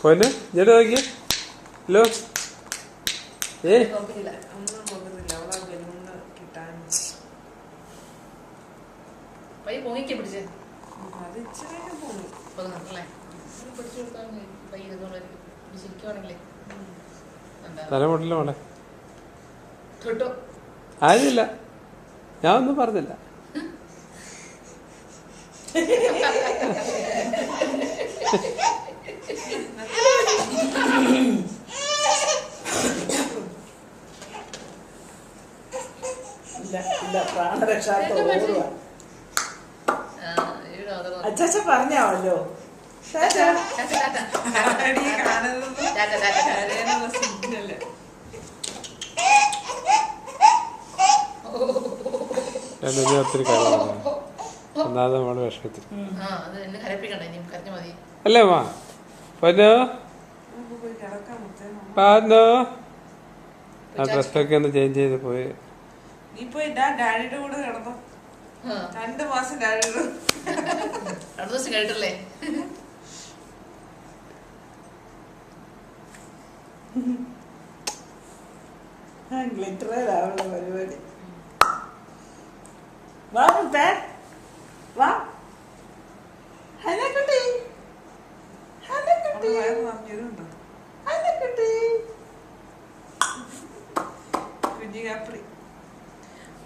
പൊന്ന് ഇങ്ങോട്ട് നോക്കിയേ. ഹലോ തലമുട്ടില്ല മോളെ. ആയില്ല, ഞാൻ ഒന്നും പറഞ്ഞില്ല. അച്ചാച്ച പറഞ്ഞാവല്ലോ. ഒത്തിരി കാര്യമാണ്. ഒന്നാമത് നമ്മള് വിഷമത്തിൽ അല്ലേ മാ പൊന്നോ പാന്നോ. ആ ഡ്രസ്സൊക്കെ ഒന്ന് ചേഞ്ച് ചെയ്ത് പോയി. നീ പോയി ഡാഡിയുടെ കൂടെ കിടന്നോ. 2 മാസം ഡാഡിയുടെ കേട്ടല്ലേ. ഗ്ലിറ്ററാവണ പരിപാടി. വാ മുത്തേ വാ. ഹലക്കുട്ടി ഹലക്കുട്ടി ഹലക്കുട്ടി കുഞ്ഞി കാപ്പറി.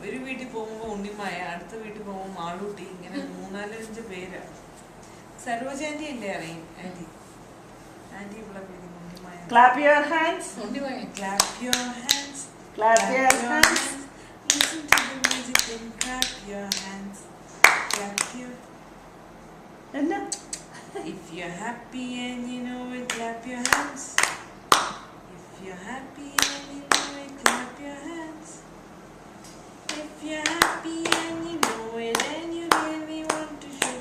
ഒരു വീട്ടിൽ പോകുമ്പോ ഉണ്ണിമായ, അടുത്ത വീട്ടിൽ പോകുമ്പോ മാളൂട്ടി, ഇങ്ങനെ 3-4-5 പേരാ. സരോജ ആന്റി അല്ലേ അറിയും. ആന്റി ആന്റി ഇവിടെ വിളിക്കുന്നു Unnimaya. Clap your hands. Clap your hands. Clap your hands. Listen to the music and clap your hands. Clap your. Enna? If you're happy and you know it, clap your hands. If you're happy and you know it, clap your hands. If you're happy and you know it and you really want to show.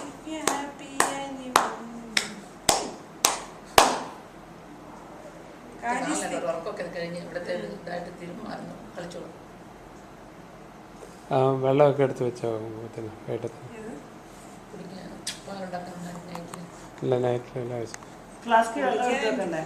If you're happy and you want to. വെള്ളമൊക്കെ എടുത്ത് വെച്ചോ കേട്ടത്. ഇല്ല നൈറ്റിലെല്ലാം വെച്ചു.